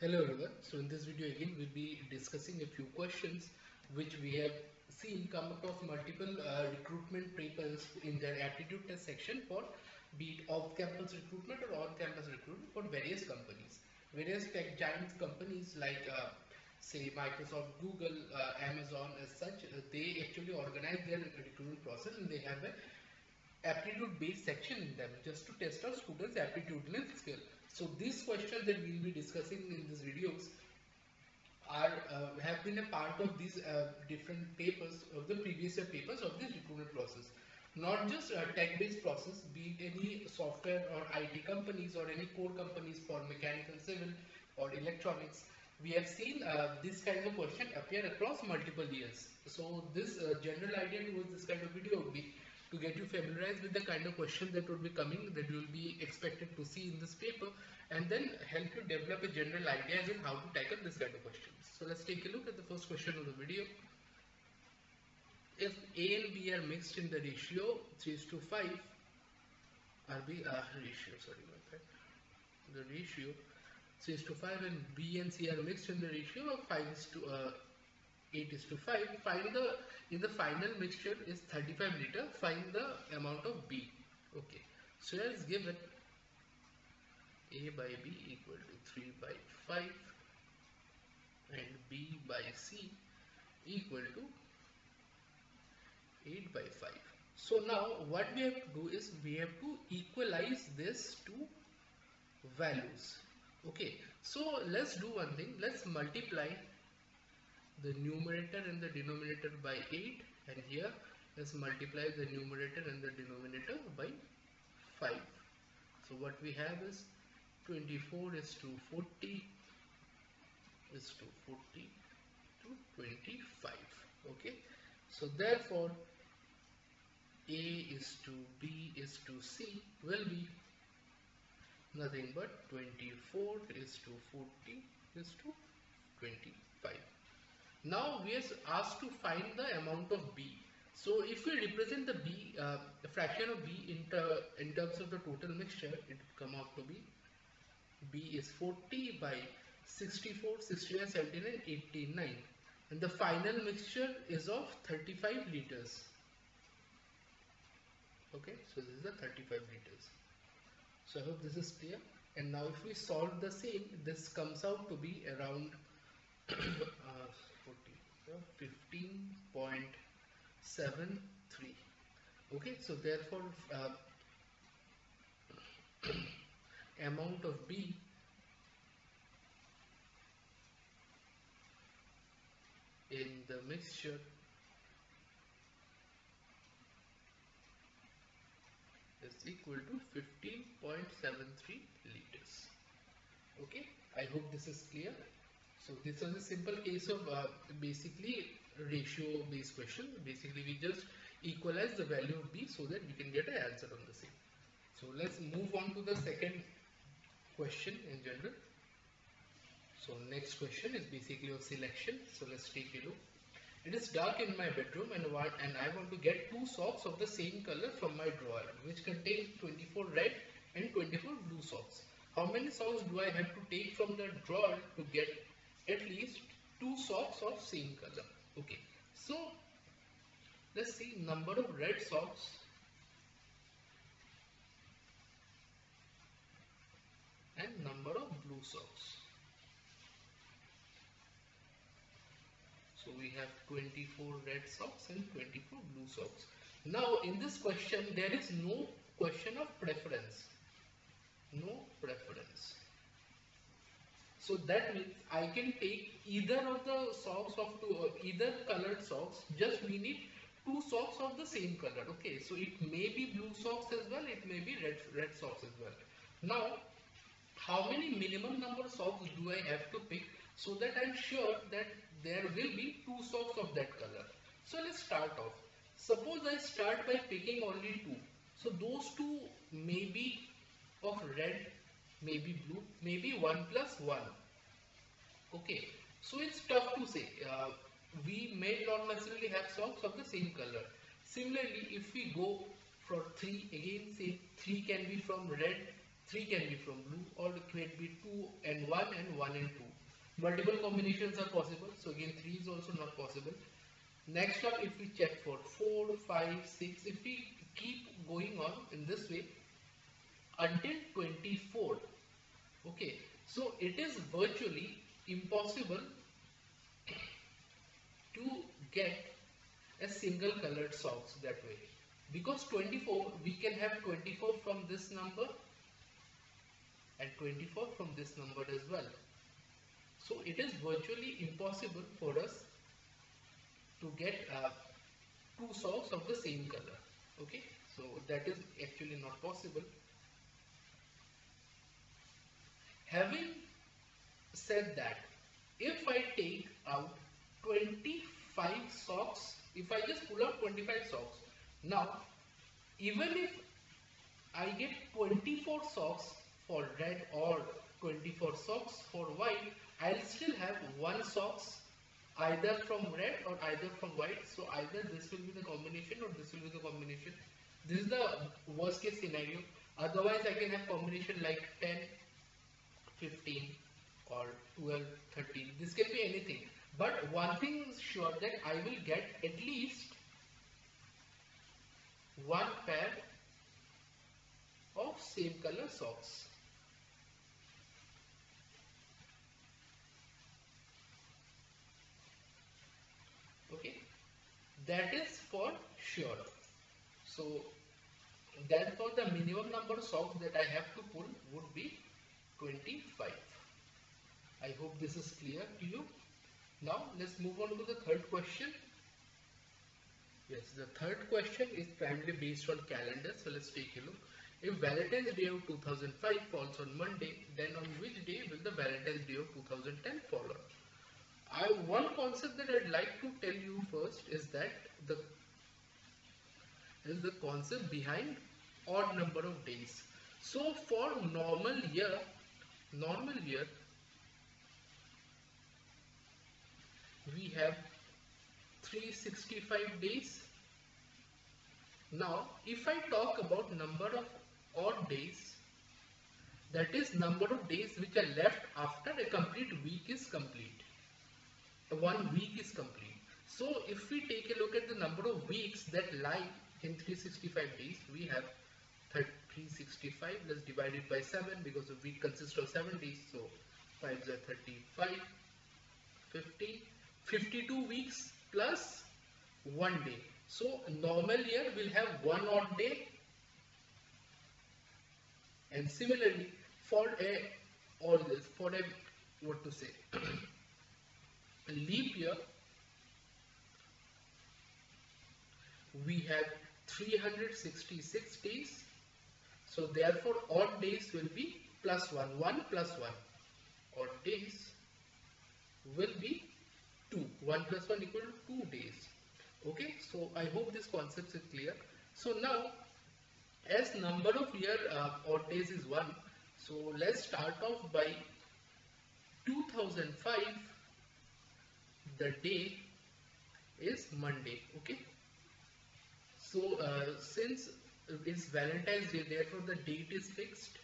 Hello everyone. So in this video again we'll be discussing a few questions which we have seen come across multiple recruitment papers in their aptitude test section for be it off-campus recruitment or on-campus recruitment for various companies. Various tech giant companies like say Microsoft, Google, Amazon as such, they actually organize their recruitment process and they have a aptitude based section in them just to test our students aptitudinal skill. So these questions that we'll be discussing in these videos are have been a part of these different papers of the previous year papers of this recruitment process, not just tech based process, be it any software or IT companies or any core companies for mechanical, civil or electronics. We have seen this kind of question appear across multiple years. So this general idea towards this kind of video would be to get you familiarized with the kind of question that would be coming, that you will be expected to see in this paper, and then help you develop a general idea on how to tackle this kind of questions. So let's take a look at the first question of the video. If A and B are mixed in the ratio 3:5, the ratio 3:5 and B and C are mixed in the ratio of 8:5. Find the, in the final mixture is 35 liter, find the amount of B. Okay, so let's give it A by B equal to 3 by 5 and B by C equal to 8 by 5. So now what we have to do is we have to equalize this to values. Okay, so let's do one thing. Let's multiply the numerator and the denominator by 8, and here let's multiply the numerator and the denominator by 5. So what we have is 24 is to 40 is to 40 to 25. Okay, so therefore A is to B is to C will be nothing but 24 is to 40 is to 25. Now we are asked to find the amount of B. So if we represent the B, the fraction of B in terms of the total mixture, it will come out to be B is 40 by 64, 69, 79, 89, and the final mixture is of 35 liters. Okay, so this is the 35 liters. So I hope this is clear. And now if we solve the same, this comes out to be around 15.73. Okay, so therefore amount of B in the mixture is equal to 15.73 liters. Okay, I hope this is clear. So this was a simple case of basically ratio based question. Basically we just equalize the value of B so that we can get an answer on the same. So let's move on to the second question in general. So next question is basically of selection. So let's take a look. It is dark in my bedroom and I want to get 2 socks of the same color from my drawer, which contain 24 red and 24 blue socks. How many socks do I have to take from the drawer to get at least 2 socks of same color? Okay, so let's see number of red socks and number of blue socks. So we have 24 red socks and 24 blue socks. Now in this question there is no question of preference. No preference. So that means I can take either of the socks of either colored socks, just we need 2 socks of the same color. Okay, so it may be blue socks as well, it may be red socks as well. Now how many minimum number of socks do I have to pick so that I'm sure that there will be 2 socks of that color? So let's start off. Suppose I start by picking only 2. So those 2 may be of red, maybe blue, maybe 1 plus 1. Okay, so it's tough to say. We may not necessarily have socks of the same color. Similarly, if we go for 3, again say 3 can be from red, 3 can be from blue, or it can be 2 and 1 and 1 and 2. Multiple combinations are possible, so again 3 is also not possible. Next up, if we check for 4, 5, 6, if we keep going on in this way until 24, okay, so it is virtually impossible to get a single colored socks that way, because 24 we can have 24 from this number and 24 from this number as well. So it is virtually impossible for us to get two socks of the same color. Okay, so that is actually not possible. Having said that, if I take out 25 socks, if I just pull out 25 socks, now even if I get 24 socks for red or 24 socks for white, I'll still have one socks either from red or either from white. So either this will be the combination or this will be the combination. This is the worst case scenario. Otherwise I can have combination like 10, 15 or 12, 13. This can be anything. But one thing is sure, that I will get at least one pair of same color socks. Okay, that is for sure. So therefore the minimum number of socks that I have to pull would be 25. I hope this is clear to you. Now let's move on to the third question. Yes, the third question is primarily based on calendar. So let's take a look. If Valentine's Day of 2005 falls on Monday, then on which day will the Valentine's Day of 2010 fall on? One concept that I'd like to tell you first is that the concept behind odd number of days. So for normal year, we have 365 days. Now, if I talk about number of odd days, that is number of days which are left after a complete week is complete. 1 week is complete. So if we take a look at the number of weeks that lie in 365 days, we have 365. Let's divide it by 7 because a week consists of 7 days. So 5 is 35, 50, 52 weeks plus 1 day. So normal year will have 1 odd day, and similarly for a leap year, we have 366 days. So therefore odd days will be plus 1, 1 plus 1. Odd days will be 2. 1 plus 1 equal to 2 days. Okay, so I hope this concept is clear. So now, as number of year odd days is 1, so let's start off by 2005. The day is Monday. Okay, so since it's Valentine's Day, therefore the date is fixed.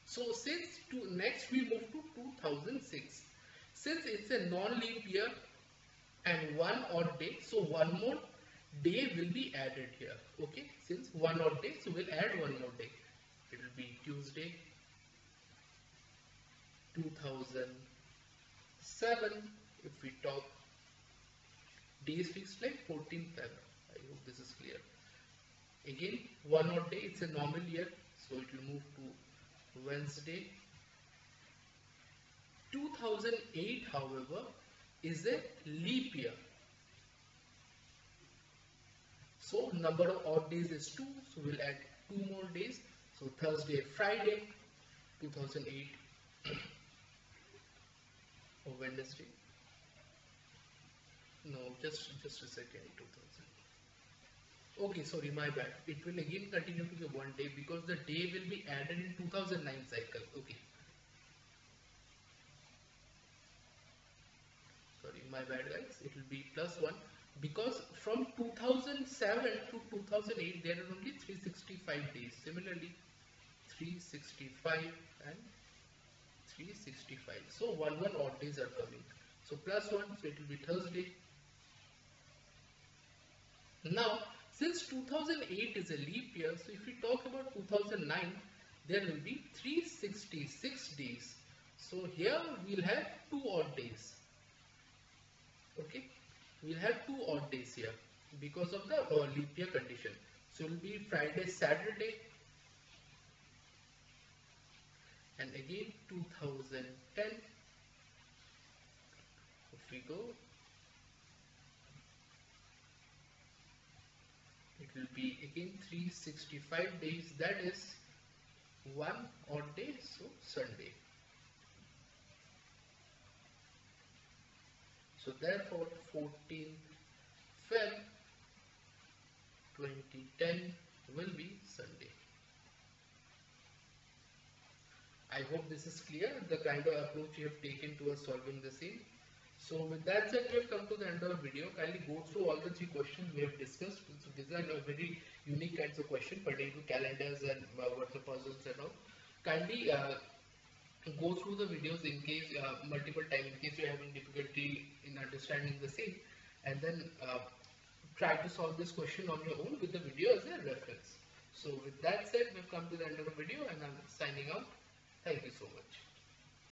So since next we move to 2006. Since it's a non-leap year and 1 odd day, so 1 more day will be added here. Okay, since 1 odd day, so we'll add 1 more day. It will be Tuesday, 2007. If we talk days fixed like 14th February. I hope this is clear. Again, 1 odd day, it's a normal year, so it will move to Wednesday. 2008, however, is a leap year. So number of odd days is 2, so we'll add 2 more days. So Thursday, Friday, 2008, or Wednesday. No, just a second, 2000. Okay, sorry, my bad. It will again continue to be 1 day because the day will be added in 2009 cycle. Okay. Sorry, my bad guys. It will be plus 1 because from 2007 to 2008 there are only 365 days. Similarly, 365 and 365. So one odd days are coming. So plus 1, so it will be Thursday. Now, since 2008 is a leap year, so if we talk about 2009, there will be 366 days. So here we'll have 2 odd days. Okay, we'll have 2 odd days here because of the leap year condition. So it will be Friday, Saturday, and again 2010. If we go, it will be again 365 days, that is 1 odd day, so Sunday. So therefore 14th Feb 2010 will be Sunday. I hope this is clear, the kind of approach you have taken towards solving the same. So with that said, we have come to the end of the video. Kindly go through all the 3 questions we have discussed. So these are very unique kinds of questions pertaining to calendars and word puzzles and all. Kindly go through the videos in case multiple times, in case you are having difficulty in understanding the same, and then try to solve this question on your own with the video as a reference. So with that said, we've come to the end of the video and I'm signing out. Thank you so much.